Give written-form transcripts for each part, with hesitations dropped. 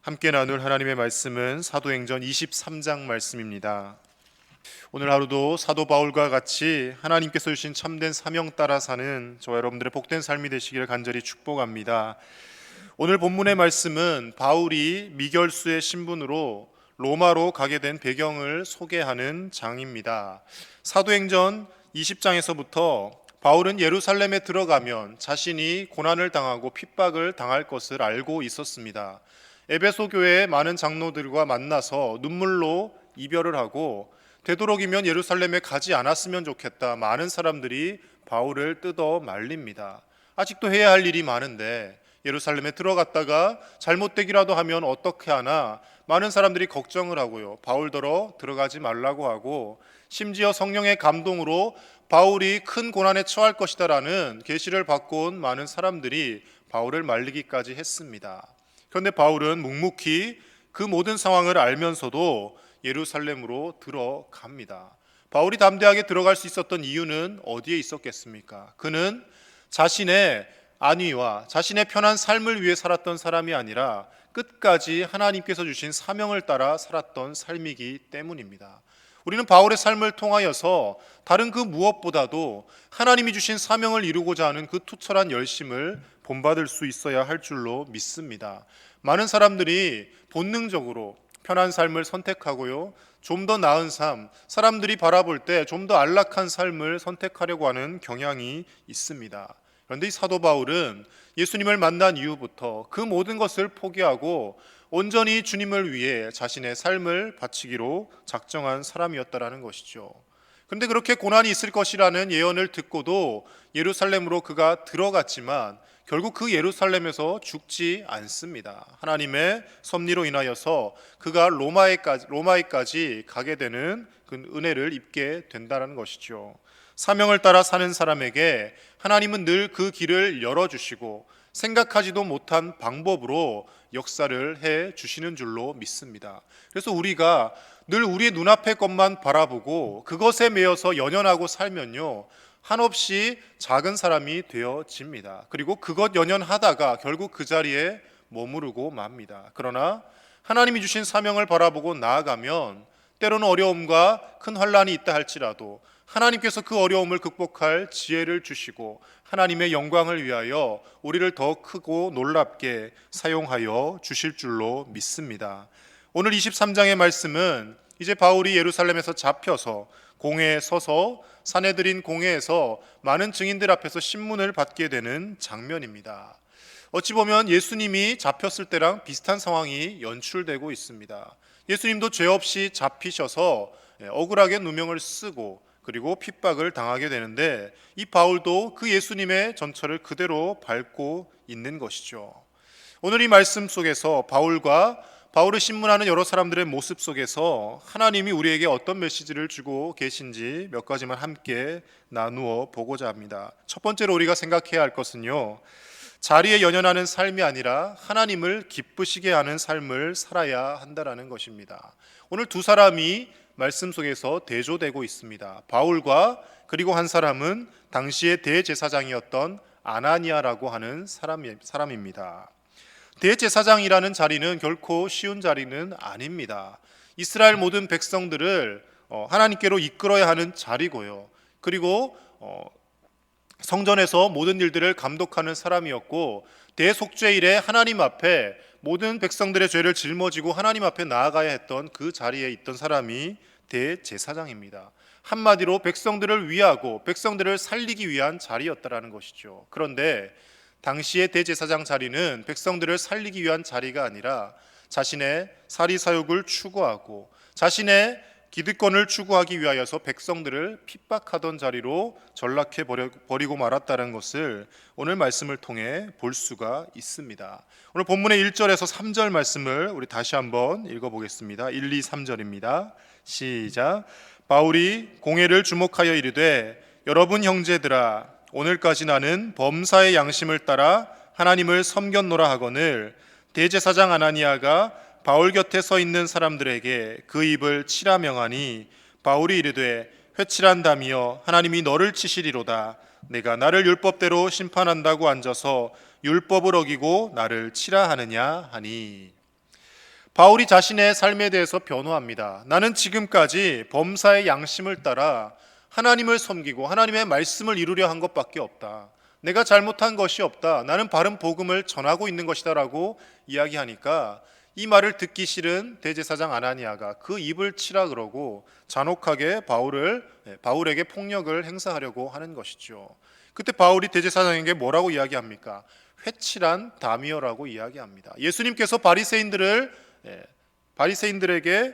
함께 나눌 하나님의 말씀은 사도행전 23장 말씀입니다. 오늘 하루도 사도 바울과 같이 하나님께서 주신 참된 사명 따라 사는 저와 여러분들의 복된 삶이 되시기를 간절히 축복합니다. 오늘 본문의 말씀은 바울이 미결수의 신분으로 로마로 가게 된 배경을 소개하는 장입니다. 사도행전 20장에서부터 바울은 예루살렘에 들어가면 자신이 고난을 당하고 핍박을 당할 것을 알고 있었습니다. 에베소 교회의 많은 장로들과 만나서 눈물로 이별을 하고 되도록이면 예루살렘에 가지 않았으면 좋겠다. 많은 사람들이 바울을 뜯어 말립니다. 아직도 해야 할 일이 많은데 예루살렘에 들어갔다가 잘못되기라도 하면 어떻게 하나 많은 사람들이 걱정을 하고요. 바울더러 들어가지 말라고 하고 심지어 성령의 감동으로 바울이 큰 고난에 처할 것이다라는 계시를 받고 온 많은 사람들이 바울을 말리기까지 했습니다. 그런데 바울은 묵묵히 그 모든 상황을 알면서도 예루살렘으로 들어갑니다. 바울이 담대하게 들어갈 수 있었던 이유는 어디에 있었겠습니까? 그는 자신의 안위와 자신의 편한 삶을 위해 살았던 사람이 아니라 끝까지 하나님께서 주신 사명을 따라 살았던 삶이기 때문입니다. 우리는 바울의 삶을 통하여서 다른 그 무엇보다도 하나님이 주신 사명을 이루고자 하는 그 투철한 열심을 본받을 수 있어야 할 줄로 믿습니다. 많은 사람들이 본능적으로 편한 삶을 선택하고요, 좀 더 나은 삶, 사람들이 바라볼 때 좀 더 안락한 삶을 선택하려고 하는 경향이 있습니다. 그런데 이 사도 바울은 예수님을 만난 이후부터 그 모든 것을 포기하고 온전히 주님을 위해 자신의 삶을 바치기로 작정한 사람이었다라는 것이죠. 그런데 그렇게 고난이 있을 것이라는 예언을 듣고도 예루살렘으로 그가 들어갔지만 결국 그 예루살렘에서 죽지 않습니다. 하나님의 섭리로 인하여서 그가 로마에까지 가게 되는 그 은혜를 입게 된다는 것이죠. 사명을 따라 사는 사람에게 하나님은 늘 그 길을 열어주시고 생각하지도 못한 방법으로 역사를 해 주시는 줄로 믿습니다. 그래서 우리가 늘 우리의 눈앞의 것만 바라보고 그것에 매여서 연연하고 살면요, 한없이 작은 사람이 되어집니다. 그리고 그것 연연하다가 결국 그 자리에 머무르고 맙니다. 그러나 하나님이 주신 사명을 바라보고 나아가면 때로는 어려움과 큰 환난이 있다 할지라도 하나님께서 그 어려움을 극복할 지혜를 주시고 하나님의 영광을 위하여 우리를 더 크고 놀랍게 사용하여 주실 줄로 믿습니다. 오늘 23장의 말씀은 이제 바울이 예루살렘에서 잡혀서 공회에 서서 사내들인 공회에서 많은 증인들 앞에서 신문을 받게 되는 장면입니다. 어찌 보면 예수님이 잡혔을 때랑 비슷한 상황이 연출되고 있습니다. 예수님도 죄 없이 잡히셔서 억울하게 누명을 쓰고 그리고 핍박을 당하게 되는데 이 바울도 그 예수님의 전철을 그대로 밟고 있는 것이죠. 오늘 이 말씀 속에서 바울을 신문하는 여러 사람들의 모습 속에서 하나님이 우리에게 어떤 메시지를 주고 계신지 몇 가지만 함께 나누어 보고자 합니다. 첫 번째로 우리가 생각해야 할 것은요, 자리에 연연하는 삶이 아니라 하나님을 기쁘시게 하는 삶을 살아야 한다는 것입니다. 오늘 두 사람이 말씀 속에서 대조되고 있습니다. 바울과 그리고 한 사람은 당시의 대제사장이었던 아나니아라고 하는 사람입니다. 대제사장이라는 자리는 결코 쉬운 자리는 아닙니다. 이스라엘 모든 백성들을 하나님께로 이끌어야 하는 자리고요. 그리고 성전에서 모든 일들을 감독하는 사람이었고 대속죄일에 하나님 앞에 모든 백성들의 죄를 짊어지고 하나님 앞에 나아가야 했던 그 자리에 있던 사람이 대제사장입니다. 한마디로 백성들을 위하고 백성들을 살리기 위한 자리였다라는 것이죠. 그런데 당시의 대제사장 자리는 백성들을 살리기 위한 자리가 아니라 자신의 사리사욕을 추구하고 자신의 기득권을 추구하기 위하여서 백성들을 핍박하던 자리로 전락해 버리고 말았다는 것을 오늘 말씀을 통해 볼 수가 있습니다. 오늘 본문의 1절에서 3절 말씀을 우리 다시 한번 읽어보겠습니다. 1, 2, 3절입니다. 시작. 바울이 공회를 주목하여 이르되 여러분 형제들아, 오늘까지 나는 범사의 양심을 따라 하나님을 섬겼노라 하거늘 대제사장 아나니아가 바울 곁에 서 있는 사람들에게 그 입을 치라 명하니 바울이 이르되 회칠한다미여 하나님이 너를 치시리로다. 내가 나를 율법대로 심판한다고 앉아서 율법을 어기고 나를 치라 하느냐 하니. 바울이 자신의 삶에 대해서 변호합니다. 나는 지금까지 범사의 양심을 따라 하나님을 섬기고 하나님의 말씀을 이루려 한 것밖에 없다. 내가 잘못한 것이 없다. 나는 바른 복음을 전하고 있는 것이다 라고 이야기하니까 이 말을 듣기 싫은 대제사장 아나니아가 그 입을 치라 그러고 잔혹하게 바울에게 폭력을 행사하려고 하는 것이죠. 그때 바울이 대제사장에게 뭐라고 이야기합니까? 회칠한 다미어라고 이야기합니다. 예수님께서 바리새인들에게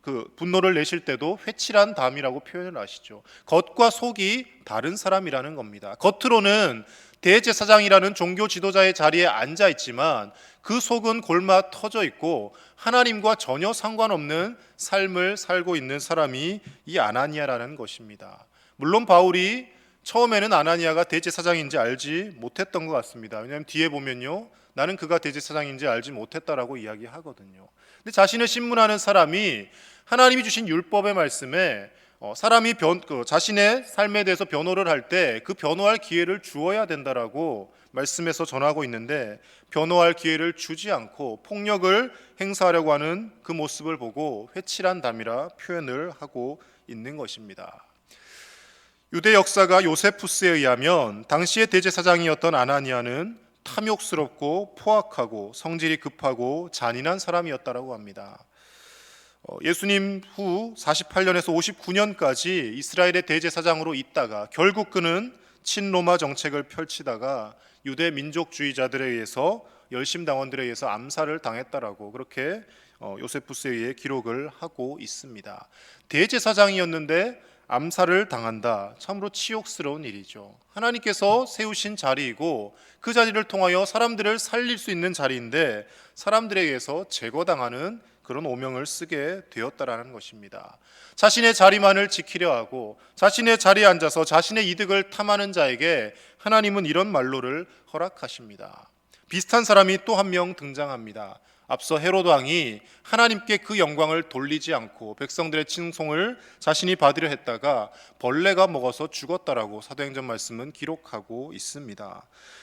그 분노를 내실 때도 회칠한 담이라고 표현을 하시죠. 겉과 속이 다른 사람이라는 겁니다. 겉으로는 대제사장이라는 종교 지도자의 자리에 앉아 있지만 그 속은 골마 터져 있고 하나님과 전혀 상관없는 삶을 살고 있는 사람이 이 아나니아라는 것입니다. 물론 바울이 처음에는 아나니아가 대제사장인지 알지 못했던 것 같습니다. 왜냐하면 뒤에 보면요, 나는 그가 대제사장인지 알지 못했다라고 이야기하거든요. 근데 자신을 신문하는 사람이 하나님이 주신 율법의 말씀에 사람이 자신의 삶에 대해서 변호를 할 때 그 변호할 기회를 주어야 된다라고 말씀에서 전하고 있는데, 변호할 기회를 주지 않고 폭력을 행사하려고 하는 그 모습을 보고 회칠한 담이라 표현을 하고 있는 것입니다. 유대 역사가 요세푸스에 의하면 당시의 대제사장이었던 아나니아는 탐욕스럽고 포악하고 성질이 급하고 잔인한 사람이었다고 합니다. 예수님 후 48년에서 59년까지 이스라엘의 대제사장으로 있다가 결국 그는 친로마 정책을 펼치다가 유대 민족주의자들에 의해서 열심당원들에 의해서 암살을 당했다라고 그렇게 요세푸스에 의해 기록을 하고 있습니다. 대제사장이었는데 암살을 당한다. 참으로 치욕스러운 일이죠. 하나님께서 세우신 자리이고 그 자리를 통하여 사람들을 살릴 수 있는 자리인데 사람들에 의해서 제거당하는 그런 오명을 쓰게 되었다라는 것입니다. 자신의 자리만을 지키려 하고 자신의 자리에 앉아서 자신의 이득을 탐하는 자에게 하나님은 이런 말로를 허락하십니다. 비슷한 사람이 또 한 명 등장합니다. 앞서 헤롯 왕이 하나님께 그 영광을 돌리지 않고 백성들의 칭송을 자신이 받으려 했다가 벌레가 먹어서 죽었다라고 사도행전 말씀은 기록하고 있습니다.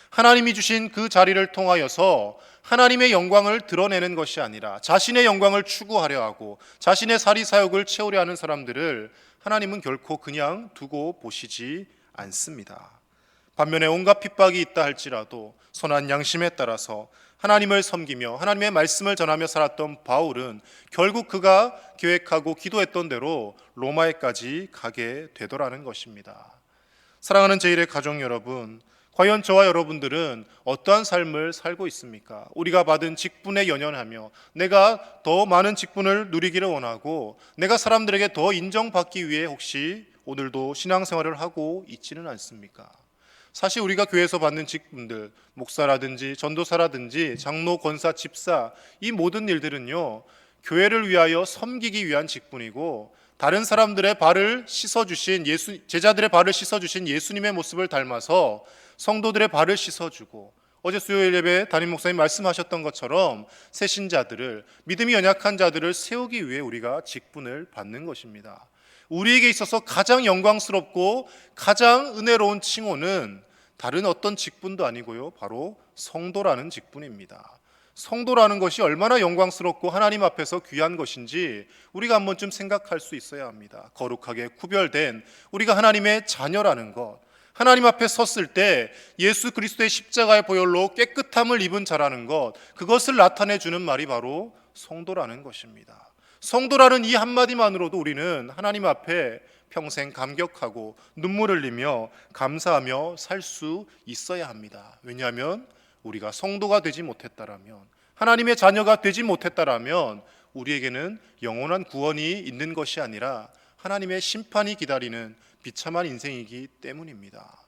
하나님이 주신 그 자리를 통하여서 하나님의 영광을 드러내는 것이 아니라 자신의 영광을 추구하려 하고 자신의 사리사욕을 채우려 하는 사람들을 하나님은 결코 그냥 두고 보시지 않습니다. 반면에 온갖 핍박이 있다 할지라도 선한 양심에 따라서 하나님을 섬기며 하나님의 말씀을 전하며 살았던 바울은 결국 그가 계획하고 기도했던 대로 로마에까지 가게 되더라는 것입니다. 사랑하는 제1의 가족 여러분, 과연 저와 여러분들은 어떠한 삶을 살고 있습니까? 우리가 받은 직분에 연연하며 내가 더 많은 직분을 누리기를 원하고 내가 사람들에게 더 인정받기 위해 혹시 오늘도 신앙생활을 하고 있지는 않습니까? 사실 우리가 교회에서 받는 직분들, 목사라든지 전도사라든지 장로, 권사, 집사, 이 모든 일들은요, 교회를 위하여 섬기기 위한 직분이고 다른 사람들의 발을 씻어주신 제자들의 발을 씻어주신 예수님의 모습을 닮아서 성도들의 발을 씻어주고, 어제 수요일 예배 담임 목사님 말씀하셨던 것처럼 새신자들을, 믿음이 연약한 자들을 세우기 위해 우리가 직분을 받는 것입니다. 우리에게 있어서 가장 영광스럽고 가장 은혜로운 칭호는 다른 어떤 직분도 아니고요, 바로 성도라는 직분입니다. 성도라는 것이 얼마나 영광스럽고 하나님 앞에서 귀한 것인지 우리가 한 번쯤 생각할 수 있어야 합니다. 거룩하게 구별된 우리가 하나님의 자녀라는 것, 하나님 앞에 섰을 때 예수 그리스도의 십자가의 보혈로 깨끗함을 입은 자라는 것, 그것을 나타내 주는 말이 바로 성도라는 것입니다. 성도라는 이 한마디만으로도 우리는 하나님 앞에 평생 감격하고 눈물 흘리며 감사하며 살 수 있어야 합니다. 왜냐하면 우리가 성도가 되지 못했다라면, 하나님의 자녀가 되지 못했다라면 우리에게는 영원한 구원이 있는 것이 아니라 하나님의 심판이 기다리는 비참한 인생이기 때문입니다.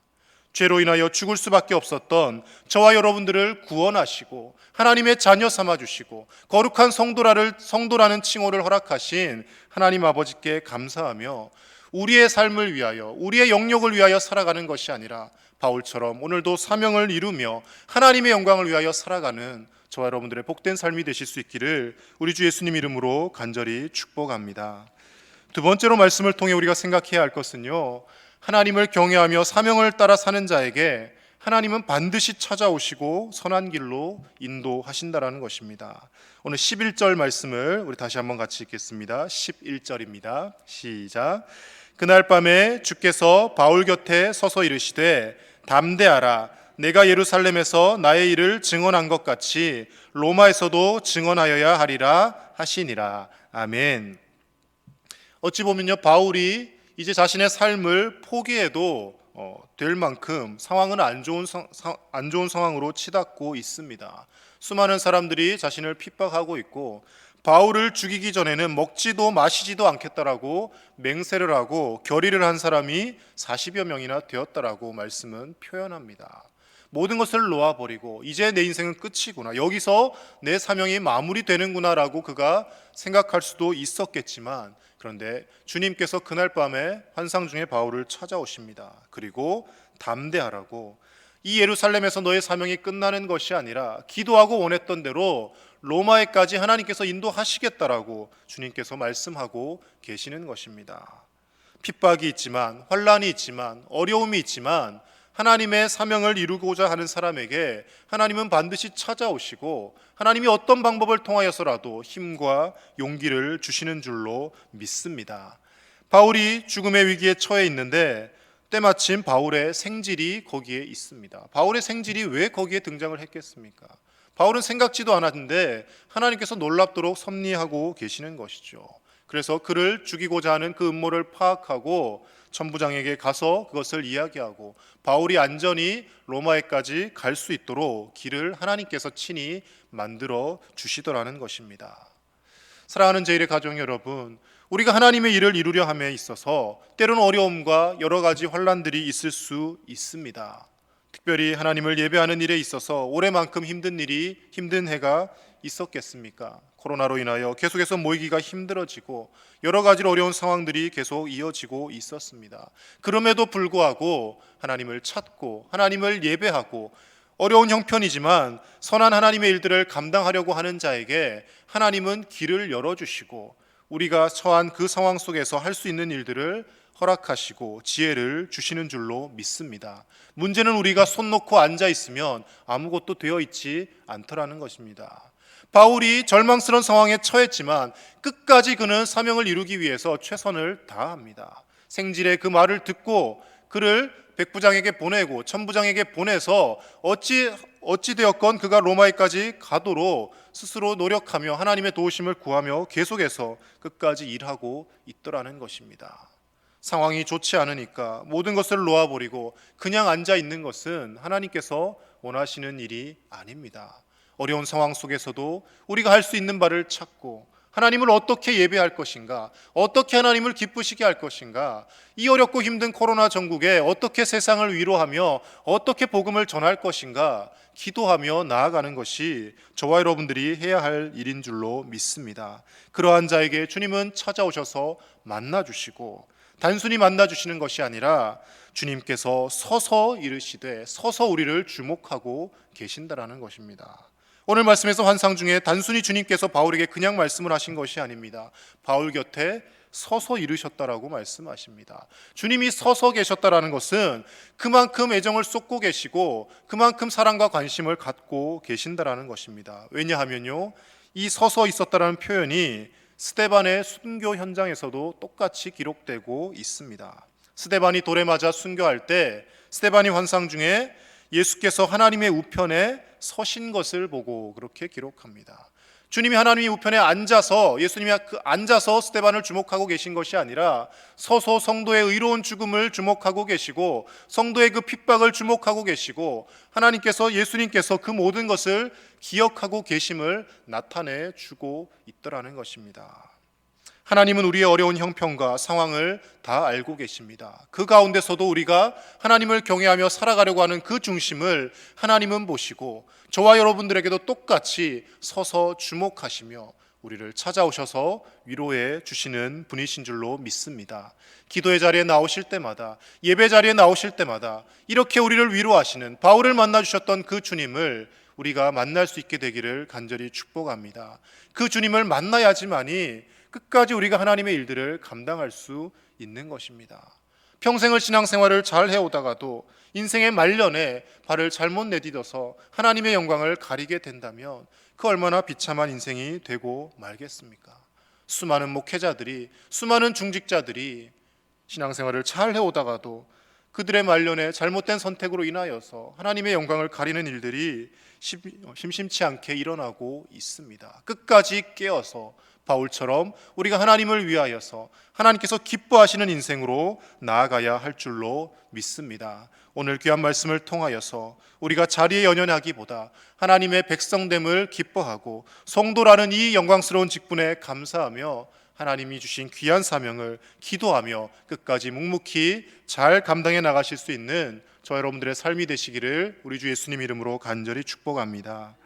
죄로 인하여 죽을 수밖에 없었던 저와 여러분들을 구원하시고 하나님의 자녀 삼아주시고 거룩한 성도라는 칭호를 허락하신 하나님 아버지께 감사하며 우리의 삶을 위하여, 우리의 영역을 위하여 살아가는 것이 아니라 바울처럼 오늘도 사명을 이루며 하나님의 영광을 위하여 살아가는 저와 여러분들의 복된 삶이 되실 수 있기를 우리 주 예수님 이름으로 간절히 축복합니다. 두 번째로 말씀을 통해 우리가 생각해야 할 것은요, 하나님을 경외하며 사명을 따라 사는 자에게 하나님은 반드시 찾아오시고 선한 길로 인도하신다라는 것입니다. 오늘 11절 말씀을 우리 다시 한번 같이 읽겠습니다. 11절입니다. 시작. 그날 밤에 주께서 바울 곁에 서서 이르시되 담대하라. 내가 예루살렘에서 나의 일을 증언한 것 같이 로마에서도 증언하여야 하리라 하시니라. 아멘. 어찌 보면요, 바울이 이제 자신의 삶을 포기해도 될 만큼 상황은 안 좋은 상황으로 치닫고 있습니다. 수많은 사람들이 자신을 핍박하고 있고, 바울을 죽이기 전에는 먹지도 마시지도 않겠다라고 맹세를 하고 결의를 한 사람이 40여 명이나 되었다라고 말씀은 표현합니다. 모든 것을 놓아버리고 이제 내 인생은 끝이구나, 여기서 내 사명이 마무리되는구나라고 그가 생각할 수도 있었겠지만, 그런데 주님께서 그날 밤에 환상 중에 바울을 찾아오십니다. 그리고 담대하라고, 이 예루살렘에서 너의 사명이 끝나는 것이 아니라 기도하고 원했던 대로 로마에까지 하나님께서 인도하시겠다라고 주님께서 말씀하고 계시는 것입니다. 핍박이 있지만, 환란이 있지만, 어려움이 있지만 하나님의 사명을 이루고자 하는 사람에게 하나님은 반드시 찾아오시고 하나님이 어떤 방법을 통하여서라도 힘과 용기를 주시는 줄로 믿습니다. 바울이 죽음의 위기에 처해 있는데 때마침 바울의 생질이 거기에 있습니다. 바울의 생질이 왜 거기에 등장을 했겠습니까? 바울은 생각지도 않았는데 하나님께서 놀랍도록 섭리하고 계시는 것이죠. 그래서 그를 죽이고자 하는 그 음모를 파악하고 천부장에게 가서 그것을 이야기하고 바울이 안전히 로마에까지 갈 수 있도록 길을 하나님께서 친히 만들어 주시더라는 것입니다. 사랑하는 제1의 가족 여러분, 우리가 하나님의 일을 이루려 함에 있어서 때로는 어려움과 여러 가지 환란들이 있을 수 있습니다. 특별히 하나님을 예배하는 일에 있어서 올해만큼 힘든 해가 있었겠습니까? 코로나로 인하여 계속해서 모이기가 힘들어지고 여러 가지로 어려운 상황들이 계속 이어지고 있었습니다. 그럼에도 불구하고 하나님을 찾고 하나님을 예배하고 어려운 형편이지만 선한 하나님의 일들을 감당하려고 하는 자에게 하나님은 길을 열어주시고 우리가 처한 그 상황 속에서 할 수 있는 일들을 허락하시고 지혜를 주시는 줄로 믿습니다. 문제는 우리가 손 놓고 앉아 있으면 아무것도 되어 있지 않더라는 것입니다. 바울이 절망스러운 상황에 처했지만 끝까지 그는 사명을 이루기 위해서 최선을 다합니다. 생질의 그 말을 듣고 그를 백부장에게 보내고 천부장에게 보내서 어찌 되었건 그가 로마에까지 가도록 스스로 노력하며 하나님의 도우심을 구하며 계속해서 끝까지 일하고 있더라는 것입니다. 상황이 좋지 않으니까 모든 것을 놓아버리고 그냥 앉아 있는 것은 하나님께서 원하시는 일이 아닙니다. 어려운 상황 속에서도 우리가 할 수 있는 바를 찾고 하나님을 어떻게 예배할 것인가, 어떻게 하나님을 기쁘시게 할 것인가, 이 어렵고 힘든 코로나 전국에 어떻게 세상을 위로하며 어떻게 복음을 전할 것인가 기도하며 나아가는 것이 저와 여러분들이 해야 할 일인 줄로 믿습니다. 그러한 자에게 주님은 찾아오셔서 만나주시고 단순히 만나주시는 것이 아니라 주님께서 서서 이르시되 서서 우리를 주목하고 계신다라는 것입니다. 오늘 말씀에서 환상 중에 단순히 주님께서 바울에게 그냥 말씀을 하신 것이 아닙니다. 바울 곁에 서서 이르셨다라고 말씀하십니다. 주님이 서서 계셨다라는 것은 그만큼 애정을 쏟고 계시고 그만큼 사랑과 관심을 갖고 계신다라는 것입니다. 왜냐하면요, 이 서서 있었다라는 표현이 스데반의 순교 현장에서도 똑같이 기록되고 있습니다. 스데반이 돌에 맞아 순교할 때 스데반이 환상 중에 예수께서 하나님의 우편에 서신 것을 보고 그렇게 기록합니다. 주님이 하나님의 우편에 앉아서 예수님이 앉아서 스데반을 주목하고 계신 것이 아니라 서서 성도의 의로운 죽음을 주목하고 계시고 성도의 그 핍박을 주목하고 계시고 하나님께서 예수님께서 그 모든 것을 기억하고 계심을 나타내 주고 있더라는 것입니다. 하나님은 우리의 어려운 형편과 상황을 다 알고 계십니다. 그 가운데서도 우리가 하나님을 경외하며 살아가려고 하는 그 중심을 하나님은 보시고 저와 여러분들에게도 똑같이 서서 주목하시며 우리를 찾아오셔서 위로해 주시는 분이신 줄로 믿습니다. 기도의 자리에 나오실 때마다, 예배 자리에 나오실 때마다 이렇게 우리를 위로하시는 바울을 만나주셨던 그 주님을 우리가 만날 수 있게 되기를 간절히 축복합니다. 그 주님을 만나야지만이 끝까지 우리가 하나님의 일들을 감당할 수 있는 것입니다. 평생을 신앙생활을 잘 해오다가도 인생의 말년에 발을 잘못 내디뎌서 하나님의 영광을 가리게 된다면 그 얼마나 비참한 인생이 되고 말겠습니까? 수많은 목회자들이, 수많은 중직자들이 신앙생활을 잘 해오다가도 그들의 말년에 잘못된 선택으로 인하여서 하나님의 영광을 가리는 일들이 심심치 않게 일어나고 있습니다. 끝까지 깨어서 바울처럼 우리가 하나님을 위하여서 하나님께서 기뻐하시는 인생으로 나아가야 할 줄로 믿습니다. 오늘 귀한 말씀을 통하여서 우리가 자리에 연연하기보다 하나님의 백성됨을 기뻐하고 성도라는 이 영광스러운 직분에 감사하며 하나님이 주신 귀한 사명을 기도하며 끝까지 묵묵히 잘 감당해 나가실 수 있는 저 여러분들의 삶이 되시기를 우리 주 예수님 이름으로 간절히 축복합니다.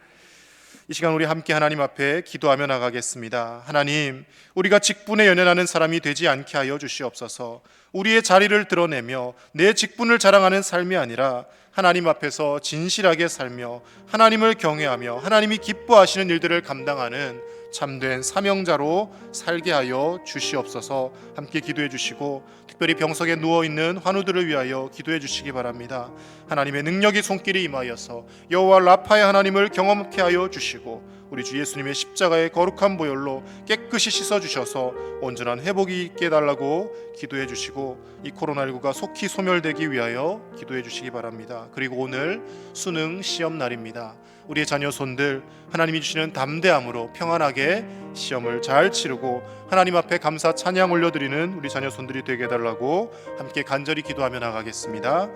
이 시간 우리 함께 하나님 앞에 기도하며 나가겠습니다. 하나님, 우리가 직분에 연연하는 사람이 되지 않게 하여 주시옵소서. 우리의 자리를 드러내며 내 직분을 자랑하는 삶이 아니라 하나님 앞에서 진실하게 살며 하나님을 경외하며 하나님이 기뻐하시는 일들을 감당하는 참된 사명자로 살게 하여 주시옵소서. 함께 기도해 주시고 특별히 병석에 누워있는 환우들을 위하여 기도해 주시기 바랍니다. 하나님의 능력이 손길이 임하여서 여호와 라파의 하나님을 경험케 하여 주시고 우리 주 예수님의 십자가의 거룩한 보혈로 깨끗이 씻어주셔서 온전한 회복이 있게 해달라고 기도해 주시고 이 코로나19가 속히 소멸되기 위하여 기도해 주시기 바랍니다. 그리고 오늘 수능 시험 날입니다. 우리의 자녀 손들 하나님이 주시는 담대함으로 평안하게 시험을 잘 치르고 하나님 앞에 감사 찬양 올려드리는 우리 자녀 손들이 되게 해달라고 함께 간절히 기도하며 나가겠습니다.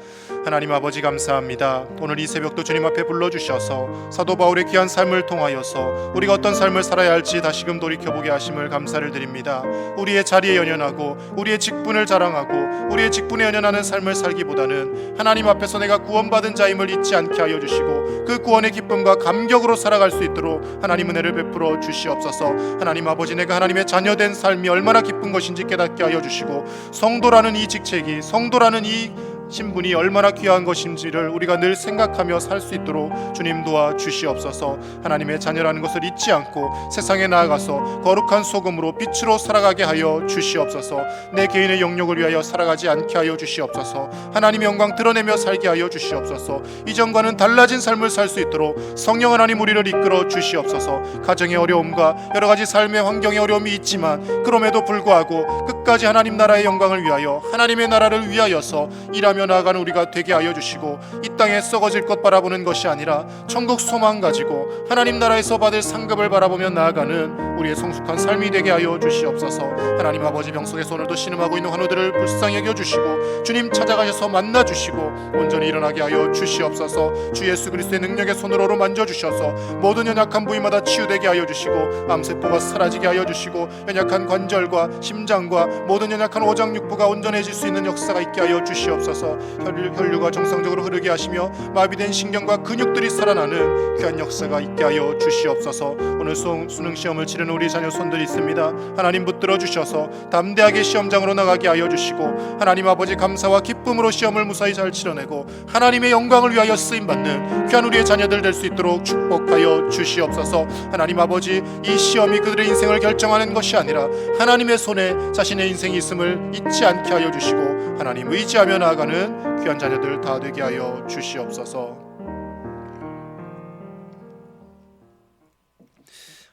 하나님 아버지 감사합니다. 오늘 이 새벽도 주님 앞에 불러주셔서 사도 바울의 귀한 삶을 통하여서 우리가 어떤 삶을 살아야 할지 다시금 돌이켜보게 하심을 감사를 드립니다. 우리의 자리에 연연하고 우리의 직분을 자랑하고 우리의 직분에 연연하는 삶을 살기보다는 하나님 앞에서 내가 구원받은 자임을 잊지 않게 하여 주시고 그 구원의 기쁨과 감격으로 살아갈 수 있도록 하나님 은혜를 베풀어 주시옵소서. 하나님 아버지, 내가 하나님의 자녀된 삶이 얼마나 기쁜 것인지 깨닫게 하여 주시고 성도라는 이 직책이, 성도라는 이 신분이 얼마나 귀한 것인지를 우리가 늘 생각하며 살 수 있도록 주님 도와 주시옵소서. 하나님의 자녀라는 것을 잊지 않고 세상에 나아가서 거룩한 소금으로 빛으로 살아가게 하여 주시옵소서. 내 개인의 영역을 위하여 살아가지 않게 하여 주시옵소서. 하나님의 영광 드러내며 살게 하여 주시옵소서. 이전과는 달라진 삶을 살 수 있도록 성령 하나님 우리를 이끌어 주시옵소서. 가정의 어려움과 여러 가지 삶의 환경의 어려움이 있지만 그럼에도 불구하고 끝까지 하나님 나라의 영광을 위하여 하나님의 나라를 위하여서 일하며 나아가는 우리가 되게 하여 주시고 이 땅에 썩어질 것 바라보는 것이 아니라 천국 소망 가지고 하나님 나라에서 받을 상급을 바라보며 나아가는 우리의 성숙한 삶이 되게 하여 주시옵소서. 하나님 아버지, 병석에서 오늘도 신음하고 있는 환우들을 불쌍히 여겨주시고 주님 찾아가셔서 만나주시고 온전히 일어나게 하여 주시옵소서. 주 예수 그리스도의 능력의 손으로 만져주셔서 모든 연약한 부위마다 치유되게 하여 주시고 암세포가 사라지게 하여 주시고 연약한 관절과 심장과 모든 연약한 오장육부가 온전해질 수 있는 역사가 있게 하여 주시옵소서. 혈류가 정상적으로 흐르게 하시며 마비된 신경과 근육들이 살아나는 귀한 역사가 있게 하여 주시옵소서. 오늘 수능 시험을 치르는 우리 자녀 손들이 있습니다. 하나님 붙들어 주셔서 담대하게 시험장으로 나가게 하여 주시고 하나님 아버지 감사와 기쁨으로 시험을 무사히 잘 치러내고 하나님의 영광을 위하여 쓰임받는 귀한 우리의 자녀들 될 수 있도록 축복하여 주시옵소서. 하나님 아버지, 이 시험이 그들의 인생을 결정하는 것이 아니라 하나님의 손에 자신의 인생이 있음을 잊지 않게 하여 주시고 하나님 의지하며 나아가는 귀한 자녀들 다 되게 하여 주시옵소서.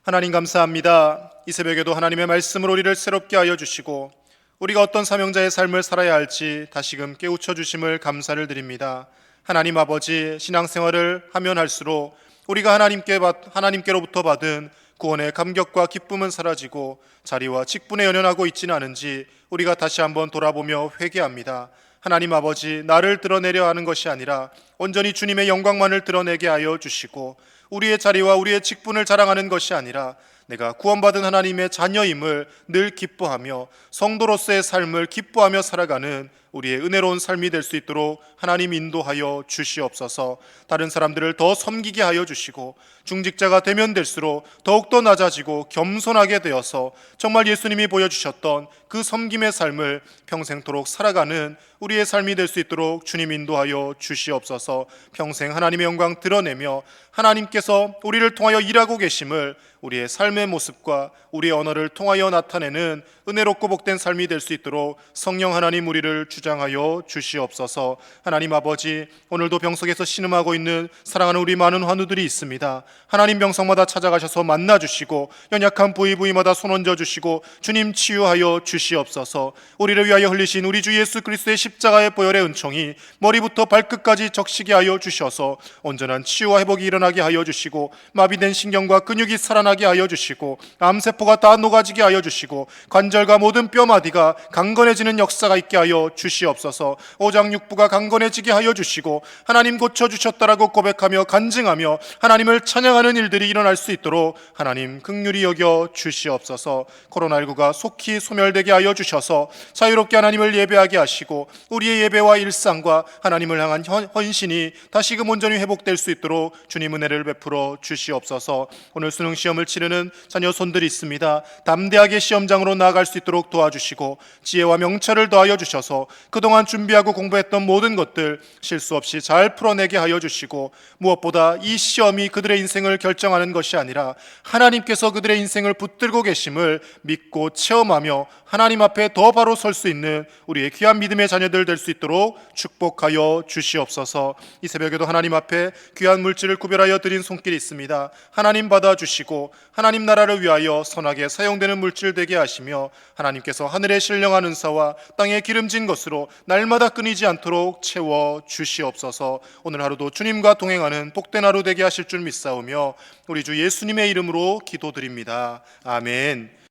하나님 감사합니다. 이 새벽에도 하나님의 말씀으로 우리를 새롭게 하여 주시고 우리가 어떤 사명자의 삶을 살아야 할지 다시금 깨우쳐 주심을 감사를 드립니다. 하나님 아버지, 신앙생활을 하면 할수록 우리가 하나님께로부터 받은 구원의 감격과 기쁨은 사라지고 자리와 직분에 연연하고 있지는 않은지 우리가 다시 한번 돌아보며 회개합니다. 하나님 아버지, 나를 드러내려 하는 것이 아니라 온전히 주님의 영광만을 드러내게 하여 주시고 우리의 자리와 우리의 직분을 자랑하는 것이 아니라 내가 구원받은 하나님의 자녀임을 늘 기뻐하며 성도로서의 삶을 기뻐하며 살아가는 우리의 은혜로운 삶이 될 수 있도록 하나님 인도하여 주시옵소서. 다른 사람들을 더 섬기게 하여 주시고 중직자가 되면 될수록 더욱더 낮아지고 겸손하게 되어서 정말 예수님이 보여주셨던 그 섬김의 삶을 평생토록 살아가는 우리의 삶이 될 수 있도록 주님 인도하여 주시옵소서. 평생 하나님의 영광 드러내며 하나님께서 우리를 통하여 일하고 계심을 우리의 삶의 모습과 우리의 언어를 통하여 나타내는 은혜롭고 복된 삶이 될 수 있도록 성령 하나님 우리를 주장하시옵소서. 주장하여 주시옵소서. 하나님 아버지, 오늘도 병석에서 신음하고 있는 사랑하는 우리 많은 환우들이 있습니다. 하나님 병석마다 찾아가셔서 만나주시고 연약한 부위마다 손 얹어주시고 주님 치유하여 주시옵소서. 우리를 위하여 흘리신 우리 주 예수 그리스도의 십자가의 보혈의 은총이 머리부터 발끝까지 적시게 하여 주셔서 온전한 치유와 회복이 일어나게 하여 주시고 마비된 신경과 근육이 살아나게 하여 주시고 암세포가 다 녹아지게 하여 주시고 관절과 모든 뼈마디가 강건해지는 역사가 있게 하여 주시옵소서. 오장육부가 강건해지게 하여 주시고 하나님 고쳐주셨다라고 고백하며 간증하며 하나님을 찬양하는 일들이 일어날 수 있도록 하나님 긍휼히 여겨 주시옵소서. 코로나19가 속히 소멸되게 하여 주셔서 자유롭게 하나님을 예배하게 하시고 우리의 예배와 일상과 하나님을 향한 헌신이 다시금 온전히 회복될 수 있도록 주님 은혜를 베풀어 주시옵소서. 오늘 수능 시험을 치르는 자녀 손들이 있습니다. 담대하게 시험장으로 나아갈 수 있도록 도와주시고 지혜와 명철을 더하여 주셔서 그동안 준비하고 공부했던 모든 것들 실수 없이 잘 풀어내게 하여 주시고 무엇보다 이 시험이 그들의 인생을 결정하는 것이 아니라 하나님께서 그들의 인생을 붙들고 계심을 믿고 체험하며 하나님 앞에 더 바로 설 수 있는 우리의 귀한 믿음의 자녀들 될 수 있도록 축복하여 주시옵소서. 이 새벽에도 하나님 앞에 귀한 물질을 구별하여 드린 손길이 있습니다. 하나님 받아주시고 하나님 나라를 위하여 선하게 사용되는 물질 되게 하시며 하나님께서 하늘의 신령한 은사와 땅의 기름진 것으로 날마다 끊이지 않도록 채워 주시옵소서. 오늘 하루도 주님과 동행하는 복된 하루 되게 하실 줄 믿사오며 우리 주 예수님의 이름으로 기도드립니다. 아멘.